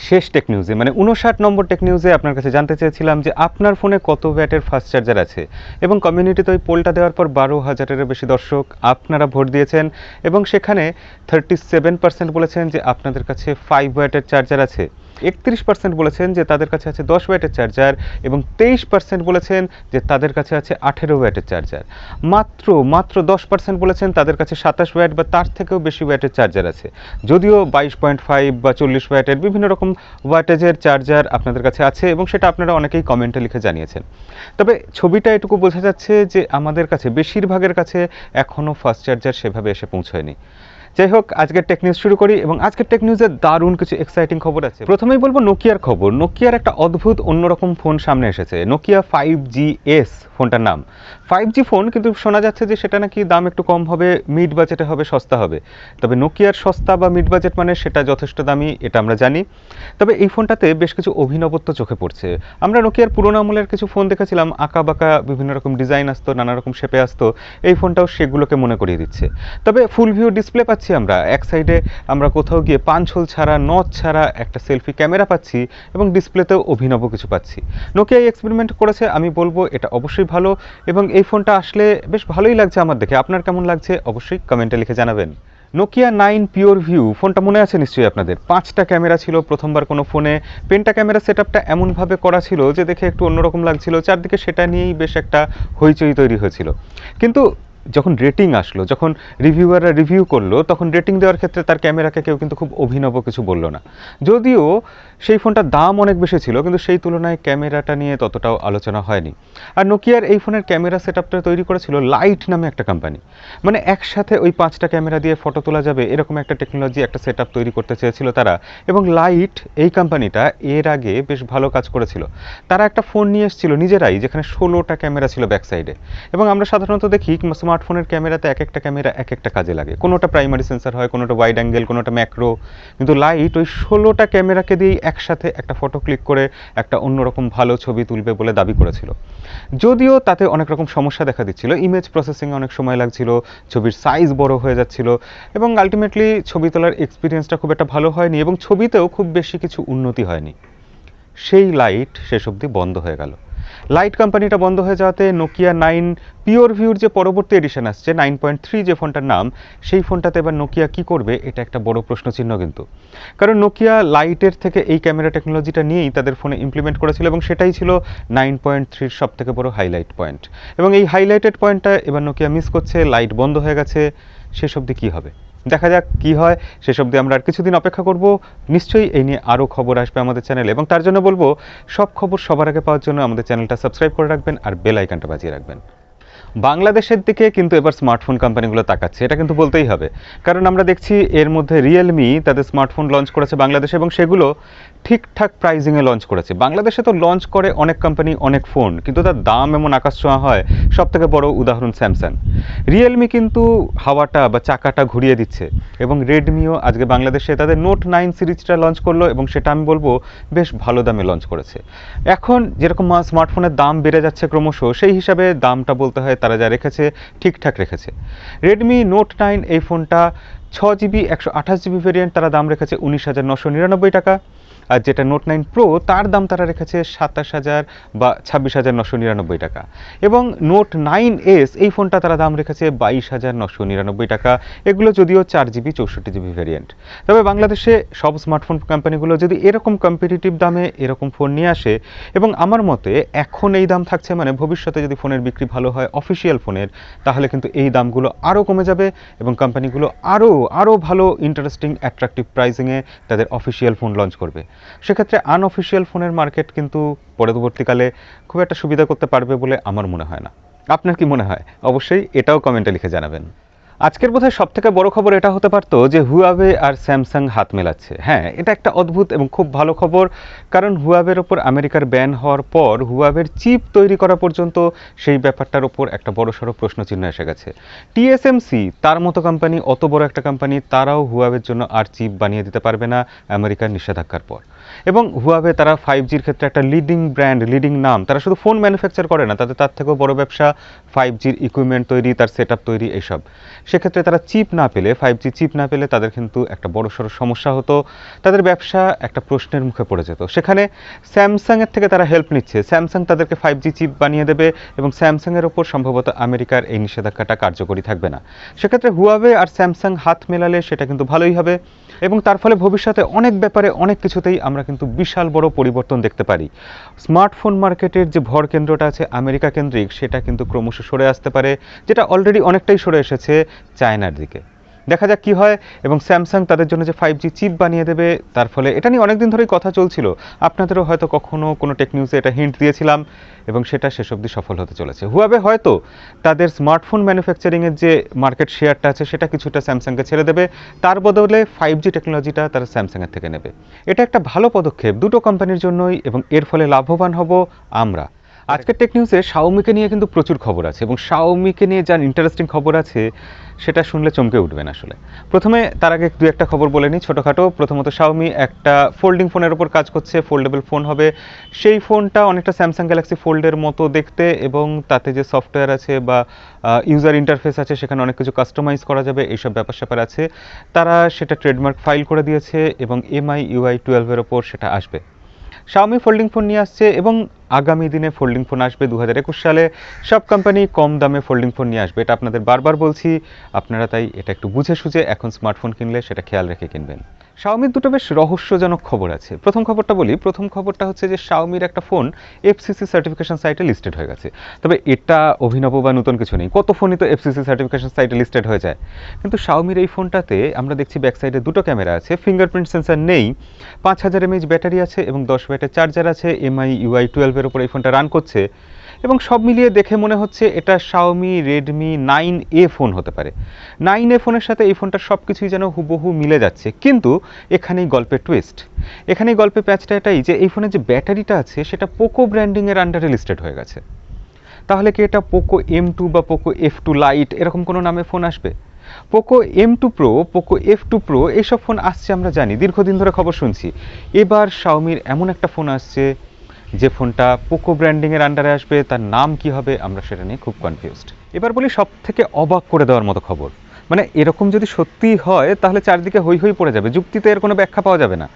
শেষ টেক নিউজে মানে 59 নম্বর টেক নিউজে আপনার কাছে জানতে চেয়েছিলাম যে আপনার ফোনে কত ওয়াটের ফাস্ট চার্জার আছে এবং কমিউনিটিতে ওই পোলটা দেওয়ার পর 12,000-এরও বেশি দর্শক আপনারা ভোট দিয়েছেন এবং সেখানে 37% বলেছেন যে আপনাদের কাছে 5 ওয়াটের চার্জার আছে, 31% বলেছেন যে তাদের কাছে আছে 10 ওয়াটের চার্জার এবং 23% বলেছেন যে তাদের কাছে আছে 18 ওয়াটের চার্জার। মাত্র 10% বলেছেন তাদের কাছে 27 ওয়াট বা তার থেকেও বেশি ওয়াটের চার্জার আছে। যদিও 22.5 বা 40 ওয়াটের বিভিন্ন রকম ওয়াটেজের চার্জার আপনাদের কাছে আছে এবং সেটা আপনারা অনেকেই কমেন্টে লিখে জানিয়েছেন। তবে ছবিটা এটুকু বোঝা যাচ্ছে যে আমাদের কাছে বেশিরভাগের কাছে এখনও ফাস্ট চার্জার সেভাবে এসে পৌঁছয়নি। যাই হোক, আজকের টেক নিউজ শুরু করি এবং আজকের টেক নিউজে দারুণ কিছু এক্সাইটিং খবর আছে। প্রথমেই বলবো নোকিয়ার খবর। নোকিয়ার একটা অদ্ভুত অন্যরকম ফোন সামনে এসেছে, নোকিয়া 5GS ফোনটার নাম। 5G ফোন, কিন্তু শোনা যাচ্ছে যে সেটা নাকি দাম একটু কম হবে, মিড বাজেটে হবে, সস্তা হবে। তবে নোকিয়ার সস্তা বা মিড বাজেট মানে সেটা যথেষ্ট দামি, এটা আমরা জানি। তবে এই ফোনটাতে বেশ কিছু অভিনবত্ব চোখে পড়ছে। আমরা নোকিয়ার পুরোনো আমলের কিছু ফোন দেখেছিলাম, আঁকা বাঁকা বিভিন্ন রকম ডিজাইন আসতো, নানা রকম শেপে আসতো। এই ফোনটাও সেগুলোকে মনে করিয়ে দিচ্ছে। তবে ফুল ভিউ ডিসপ্লে পাচ্ছি আমরা, এক সাইডে আমরা কোথাও গিয়ে পাঞ্চহোল ছাড়া, নচ ছাড়া একটা সেলফি ক্যামেরা পাচ্ছি এবং ডিসপ্লেতেও অভিনব কিছু পাচ্ছি। নোকিয়া এক্সপেরিমেন্ট করেছে, আমি বলবো এটা অবশ্যই ভালো এবং এই ফোনটা আসলে বেশ ভালোই লাগছে আমার দেখে। আপনার কেমন লাগছে অবশ্যই কমেন্টে লিখে জানাবেন। নোকিয়া 9 PureView ফোনটা মনে আছে নিশ্চয়ই আপনাদের। 5টা ক্যামেরা ছিল প্রথমবার কোনো ফোনে। পেন্টা ক্যামেরা সেটআপটা এমনভাবে করা ছিল যে দেখে একটু অন্যরকম লাগছিল, চারদিকে সেটা নিয়েই বেশ একটা হইচই তৈরি হয়েছিল। কিন্তু যখন রেটিং আসলো, যখন রিভিউয়াররা রিভিউ করলো, তখন রেটিং দেওয়ার ক্ষেত্রে তার ক্যামেরাকে কেউ কিন্তু খুব অভিনব কিছু বললো না। যদিও সেই ফোনটার দাম অনেক বেশি ছিল, কিন্তু সেই তুলনায় ক্যামেরাটা নিয়ে ততটাও আলোচনা হয়নি। আর নোকিয়ার এই ফোনের ক্যামেরা সেটআপটা তৈরি করেছিল লাইট নামে একটা কোম্পানি। মানে একসাথে ওই 5টা ক্যামেরা দিয়ে ফটো তোলা যাবে এরকম একটা টেকনোলজি, একটা সেটআপ তৈরি করতে চেয়েছিল তারা। এবং লাইট এই কোম্পানিটা এর আগে বেশ ভালো কাজ করেছিল। তারা একটা ফোন নিয়ে এসেছিল নিজেরাই, যেখানে 16টা ক্যামেরা ছিল ব্যাক সাইডে। এবং আমরা সাধারণত দেখি স্মার্টফোনের ক্যামেরাতে এক একটা ক্যামেরা এক একটা কাজে লাগে, কোনোটা প্রাইমারি সেন্সার হয়, কোনোটা ওয়াইড অ্যাঙ্গেল, কোনোটা ম্যাক্রো। কিন্তু লাইট ওই 16টা ক্যামেরাকে দিয়েই একসাথে একটা ফটো ক্লিক করে একটা অন্যরকম ভালো ছবি তুলবে বলে দাবি করেছিল। যদিও তাতে অনেক রকম সমস্যা দেখা দিচ্ছিল, ইমেজ প্রসেসিংয়ে অনেক সময় লাগছিল, ছবির সাইজ বড় হয়ে যাচ্ছিল এবং আলটিমেটলি ছবি তোলার এক্সপিরিয়েন্সটা খুব একটা ভালো হয়নি এবং ছবিতেও খুব বেশি কিছু উন্নতি হয়নি। সেই লাইট শেষ অবধি বন্ধ হয়ে গেল। লাইট কোম্পানিটা বন্ধ হয়ে যাওয়াতে নোকিয়া 9 PureViewর যে পরবর্তী এডিশন আসছে 9.3 যে ফোনটার নাম, সেই ফোনটাতে এবার নোকিয়া কী করবে এটা একটা বড় প্রশ্নচিহ্ন কিন্তু। কারণ নোকিয়া লাইটের থেকে এই ক্যামেরা টেকনোলজিটা নিয়েই তাদের ফোনে ইমপ্লিমেন্ট করেছিল এবং সেটাই ছিল 9.3-র সবথেকে বড় হাইলাইট পয়েন্ট। এবং এই হাইলাইটেড পয়েন্টটা এবার নোকিয়া মিস করছে, লাইট বন্ধ হয়ে গেছে। শেষ অবধি কী হবে দেখা যাক, কি হয় শেষ অবধি আমরা আর কিছুদিন অপেক্ষা করব। নিশ্চয়ই এই নিয়ে আরও খবর আসবে আমাদের চ্যানেলে এবং তার জন্য বলবো সব খবর সবার আগে পাওয়ার জন্য আমাদের চ্যানেলটা সাবস্ক্রাইব করে রাখবেন আর বেল আইকনটা বাজিয়ে রাখবেন। বাংলাদেশের দিকে কিন্তু এবার স্মার্টফোন কোম্পানিগুলো তাকাচ্ছে, এটা কিন্তু বলতেই হবে। কারণ আমরা দেখছি এর মধ্যে রিয়েলমি তাদের স্মার্টফোন লঞ্চ করেছে বাংলাদেশে এবং সেগুলো ঠিকঠাক প্রাইজিংয়ে লঞ্চ করেছে। বাংলাদেশে তো লঞ্চ করে অনেক কোম্পানি অনেক ফোন, কিন্তু তার দাম এমন আকাশ ছোঁয়া হয়। সবথেকে বড় উদাহরণ স্যামসাং। রিয়েলমি কিন্তু হাওয়াটা বা চাকাটা ঘুরিয়ে দিচ্ছে এবং রেডমিও আজকে বাংলাদেশে তাদের নোট 9 সিরিজটা লঞ্চ করলো এবং সেটা আমি বলবো বেশ ভালো দামে লঞ্চ করেছে। এখন যেরকম স্মার্টফোনের দাম বেড়ে যাচ্ছে ক্রমশ, সেই হিসাবে দামটা বলতে হয় তারা যা রেখেছে ঠিকঠাক রেখেছে। রেডমি নোট 9 এই ফোনটা 6GB 128GB ভেরিয়েন্ট তারা দাম রেখেছে 19,999 টাকা। আর যেটা নোট 9 প্রো তার দাম তারা রেখেছে 27,000 বা 26,999 টাকা। এবং নোট 9S এই ফোনটা তারা দাম রেখেছে 22,999 টাকা। এগুলো যদিও 4GB 64GB ভেরিয়েন্ট। তবে বাংলাদেশে সব স্মার্টফোন কোম্পানিগুলো যদি এরকম কম্পিটিটিভ দামে এরকম ফোন নিয়ে আসে, এবং আমার মতে এখন এই দাম থাকছে মানে ভবিষ্যতে যদি ফোনের বিক্রি ভালো হয় অফিসিয়াল ফোনের, তাহলে কিন্তু এই দামগুলো আরও কমে যাবে এবং কোম্পানিগুলো আরও ভালো ইন্টারেস্টিং অ্যাট্রাকটিভ প্রাইসিংয়ে তাদের অফিসিয়াল ফোন লঞ্চ করবে। সেক্ষেত্রে আনঅফিসিয়াল ফোনের মার্কেট কিন্তু পরবর্তীকালে খুব একটা সুবিধা করতে পারবে বলে আমার মনে হয় না। আপনার কি মনে হয় অবশ্যই এটাও কমেন্টে লিখে জানাবেন। আজকের বোধহয় সবথেকে বড় খবর এটা হতে পারতো যে হুয়াওয়ে আর স্যামসাং হাত মেলাচ্ছে। হ্যাঁ, এটা একটা অদ্ভুত এবং খুব ভালো খবর, কারণ হুয়াওয়ের ওপর আমেরিকার ব্যান হওয়ার পর হুয়াওয়ের চিপ তৈরি করা পর্যন্ত সেই ব্যাপারটার ওপর একটা বড়সড় প্রশ্নচিহ্ন এসে গেছে। টিএসএমসি তার মতো কোম্পানি, অত বড় একটা কোম্পানি, তারাও হুয়াওয়ের জন্য আর চিপ বানিয়ে দিতে পারবে না আমেরিকার নিষেধাজ্ঞার পর। এবং হুয়াওয়ে তারা 5Gর ক্ষেত্রে একটা লিডিং ব্র্যান্ড, লিডিং নাম। তারা শুধু ফোন ম্যানুফ্যাকচার করে না, তার থেকেও বড় ব্যবসা 5Gর ইকুইপমেন্ট তৈরি, তার সেটআপ তৈরি, এইসব। সেক্ষেত্রে তারা চিপ না পেলে, 5G চিপ না পেলে তাদের কিন্তু একটা বড়সড় সমস্যা হতো, তাদের ব্যবসা একটা প্রশ্নের মুখে পড়ে যেত। সেখানে স্যামসাংয়ের থেকে তারা হেল্প নিচ্ছে, স্যামসাং তাদেরকে 5G চিপ বানিয়ে দেবে এবং স্যামসাংয়ের ওপর সম্ভবত আমেরিকার এই নিষেধাজ্ঞাটা কার্যকরী থাকবে না। সেক্ষেত্রে হুয়াওয়ে আর স্যামসাং হাত মেলালে সেটা কিন্তু ভালোই হবে এবং তার ফলে ভবিষ্যতে অনেক ব্যাপারে অনেক কিছুতেই আমরা কিন্তু বিশাল বড় পরিবর্তন দেখতে পারি। স্মার্টফোন মার্কেটের যে ভর কেন্দ্রটা আছে আমেরিকা কেন্দ্রিক, সেটা কিন্তু ক্রমশ সরে আসতে পারে, যেটা অলরেডি অনেকটাই সরে এসেছে চায়নার দিকে। দেখা যাক কী হয়। এবং স্যামসাং তাদের জন্য যে 5G চিপ বানিয়ে দেবে, তার ফলে এটা নিয়ে অনেক দিন ধরেই কথা চলছিল, আপনাদেরও হয়তো কখনো কোনো টেক নিউজে এটা হিন্ট দিয়েছিলাম এবং সেটা শেষ অবধি সফল হতে চলেছে। হুয়াওয়ে হয়তো তাদের স্মার্টফোন ম্যানুফ্যাকচারিংয়ের যে মার্কেট শেয়ারটা আছে সেটা কিছুটা স্যামসাংকে ছেড়ে দেবে, তার বদলে 5G টেকনোলজিটা তারা স্যামসাংয়ের থেকে নেবে। এটা একটা ভালো পদক্ষেপ দুটো কোম্পানির জন্যই এবং এর ফলে লাভবান হব আমরা। আজকের টেক নিউজে শাওমিকে নিয়ে কিন্তু প্রচুর খবর আছে এবং শাওমিকে নিয়ে যা ইন্টারেস্টিং খবর আছে সেটা শুনলে চমকে উঠবেন আসলে। প্রথমে তার আগে দু একটা খবর বলে নিই ছোটোখাটো। প্রথমত শাওমি একটা ফোল্ডিং ফোনের ওপর কাজ করছে, ফোল্ডেবল ফোন হবে। সেই ফোনটা অনেকটা স্যামসাং গ্যালাক্সি ফোল্ডের মতো দেখতে এবং তাতে যে সফটওয়্যার আছে বা ইউজার ইন্টারফেস আছে সেখানে অনেক কিছু কাস্টমাইজ করা যাবে, এইসব ব্যাপার স্যাপার আছে। তারা সেটা ট্রেডমার্ক ফাইল করে দিয়েছে এবং MIUI 12-এর ওপর সেটা আসবে। শাওমি ফোল্ডিং ফোন নিয়ে আসছে এবং আগামী দিনে ফোল্ডিং ফোন আসবে 2021 সালে। সব কোম্পানি কম দামে ফোল্ডিং ফোন নিয়ে আসবে, এটা আপনাদের বারবার বলছি। আপনারা তাই এটা একটু বুঝে সুঝে এখন স্মার্টফোন কিনলে সেটা খেয়াল রেখে কিনবেন। শাওমির দুটো বেশ রহস্যজনক খবর আছে। প্রথম খবরটা বলি। প্রথম খবরটা হচ্ছে যে শাওমির একটা ফোন FCC সার্টিফিকেশন সাইটে লিস্টেড হয়ে গেছে। তবে এটা অভিনব বা নতুন কিছু নেই, কত ফোনই তো FCC সার্টিফিকেশন সাইটে লিস্টেড হয়ে যায়। কিন্তু শাওমির এই ফোনটাতে আমরা দেখছি ব্যাক সাইডে দুটো ক্যামেরা আছে, ফিঙ্গারপ্রিন্ট সেন্সার নেই, 5000 mAh ব্যাটারি আছে এবং 10 ওয়াটের চার্জার আছে। MIUI 12-এর ওপর এই ফোনটা রান করছে এবং সব মিলিয়ে দেখে মনে হচ্ছে এটা শাওমি রেডমি 9A ফোন হতে পারে। 9A ফোনের সাথে এই ফোনটার সব কিছুই যেন হুবহু মিলে যাচ্ছে, কিন্তু এখানেই গল্পের টুইস্ট, এখানেই গল্পের প্যাচটা এটাই যে এই ফোনের যে ব্যাটারিটা আছে সেটা পোকো ব্র্যান্ডিংয়ের আন্ডারে লিস্টেড হয়ে গেছে। তাহলে কি এটা পোকো M2 বা পোকো F2 লাইট এরকম কোনো নামে ফোন আসবে? Poco M2 pro, Poco F2 pro এইসব ফোন আসছে আমরা জানি, দীর্ঘদিন ধরে খবর শুনছি। এবার শাওমির এমন একটা ফোন আসছে যে ফোনটা পোকো ব্র্যান্ডিংয়ের আন্ডারে আসবে, তার নাম কি হবে আমরা সেটা নিয়ে খুব কনফিউজড। এবার বলি সব থেকে অবাক করে দেওয়ার মতো খবর, মানে এরকম যদি সত্যিই হয় তাহলে চারদিকে হৈ হৈ পড়ে যাবে, যুক্তিতে এর কোনো ব্যাখ্যা পাওয়া যাবে না।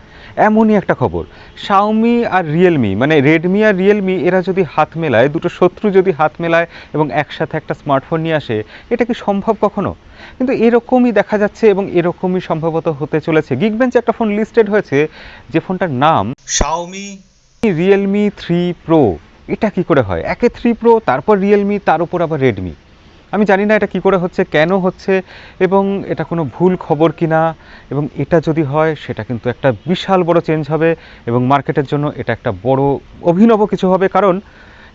এমনই একটা খবর, শাওমি আর রিয়েলমি মানে রেডমি আর রিয়েলমি এরা যদি হাত মেলায়, দুটো শত্রু যদি হাত মেলায় এবং একসাথে একটা স্মার্টফোন নিয়ে আসে, এটা কি সম্ভব কখনো? কিন্তু এরকমই দেখা যাচ্ছে এবং এরকমই সম্ভবত হতে চলেছে। গিকবেঞ্চে একটা ফোন লিস্টেড হয়েছে যে ফোনটার নাম শাওমি রিয়েলমি 3 প্রো। এটা কি করে হয়? একে 3 প্রো, তারপর রিয়েলমি, তার উপর আবার রেডমি। আমি জানি না এটা কি করে হচ্ছে, কেন হচ্ছে এবং এটা কোনো ভুল খবর কিনা। এবং এটা যদি হয় সেটা কিন্তু একটা বিশাল বড় চেঞ্জ হবে এবং মার্কেটের জন্য এটা একটা বড় অভিনব কিছু হবে। কারণ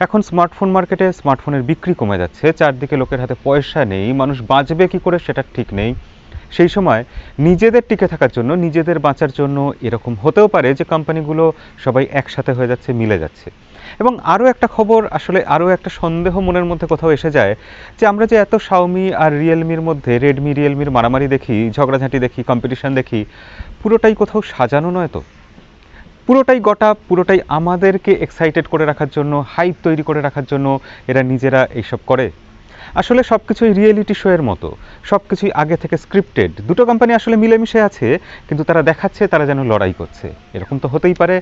এখন স্মার্টফোন মার্কেটে স্মার্টফোনের বিক্রি কমে যাচ্ছে, চারদিকে লোকের হাতে পয়সা নেই, মানুষ বাঁচবে কি করে সেটা ঠিক নেই। সেই সময় নিজেদের টিকে থাকার জন্য, নিজেদের বাঁচার জন্য এরকম হতেও পারে যে কোম্পানিগুলো সবাই একসাথে হয়ে যাচ্ছে, মিলে যাচ্ছে। এবং আরও একটা খবর, আসলে আরও একটা সন্দেহ মনের মধ্যে কোথাও এসে যায় যে আমরা যে এত শাওমি আর রিয়েলমির মধ্যে, রেডমি রিয়েলমির মারামারি দেখি, ঝগড়াঝাঁটি দেখি, কম্পিটিশন দেখি, পুরোটাই কোথাও সাজানো নয় তো? পুরোটাই গটা, পুরোটাই আমাদেরকে এক্সাইটেড করে রাখার জন্য, হাইপ তৈরি করে রাখার জন্য এরা নিজেরা এইসব করে। আসলে সব কিছুই রিয়েলিটি শো এর মতো, সব কিছুই আগে থেকে স্ক্রিপ্টেড। দুটো কোম্পানি আসলে মিলেমিশে আছে, কিন্তু তারা দেখাচ্ছে তারা যেন লড়াই করছে। এরকম তো হতেই পারে,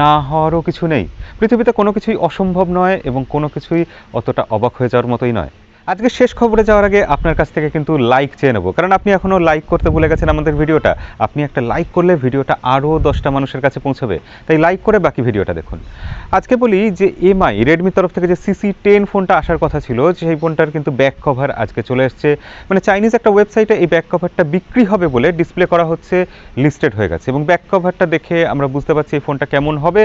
না হওয়ারও কিছু নেই। পৃথিবীতে কোনো কিছুই অসম্ভব নয় এবং কোনো কিছুই অতটা অবাক হয়ে যাওয়ার মতোই নয়। আজকে শেষ খবরে যাওয়ার আগে আপনার কাছ থেকে কিন্তু লাইক চেয়ে নেবো, কারণ আপনি এখনও লাইক করতে ভুলে গেছেন আমাদের ভিডিওটা। আপনি একটা লাইক করলে ভিডিওটা আরও 10টা মানুষের কাছে পৌঁছবে, তাই লাইক করে বাকি ভিডিওটা দেখুন। আজকে বলি যে রেডমির তরফ থেকে যে CC10 ফোনটা আসার কথা ছিল, সেই ফোনটার কিন্তু ব্যাক কভার আজকে চলে এসছে। মানে চাইনিজ একটা ওয়েবসাইটে এই ব্যাক কভারটা বিক্রি হবে বলে ডিসপ্লে করা হচ্ছে, লিস্টেড হয়ে গেছে এবং ব্যাক কভারটা দেখে আমরা বুঝতে পারছি এই ফোনটা কেমন হবে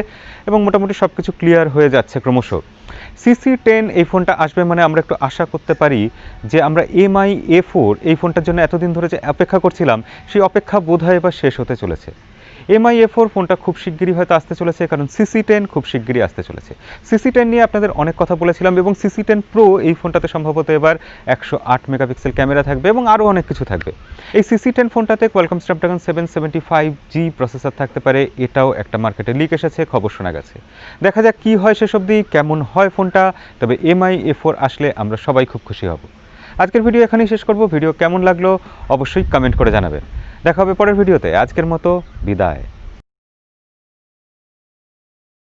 এবং মোটামুটি সব কিছু ক্লিয়ার হয়ে যাচ্ছে ক্রমশ। CC10 এই ফোনটা আসবে মানে আমরা একটু আশা করতে পারি যে আমরা MI A4 এই ফোনটার জন্য এতদিন ধরে যে অপেক্ষা করছিলাম, সেই অপেক্ষা বোধহয় এবার শেষ হতে চলেছে। MI A4 ফোনটা খুব শিগগিরই হয়তো আসতে চলেছে, কারণ CC10 খুব শিগগিরই আসতে চলেছে। CC10 নিয়ে আপনাদের অনেক কথা বলেছিলাম, এবং CC10 Pro এই ফোনটাতে সম্ভবত এবার 108 মেগাপিক্সেল ক্যামেরা থাকবে এবং আরও অনেক কিছু থাকবে। এই CC10 ফোনটাতে কোয়ালকম স্ন্যাপড্রাগন 775G প্রসেসর থাকতে পারে, এটাও একটা মার্কেটে লিক এসেছে, খবর শোনা গেছে। দেখা যাক কী হয় শেষ অবধি, কেমন হয় ফোনটা। তবে MI A4 আসলে আমরা সবাই খুব খুশি হব। আজকের ভিডিও এখানেই শেষ করব। ভিডিও কেমন লাগলো অবশ্যই কমেন্ট করে জানাবেন। দেখা হবে পরের ভিডিওতে। আজকের মতো বিদায়।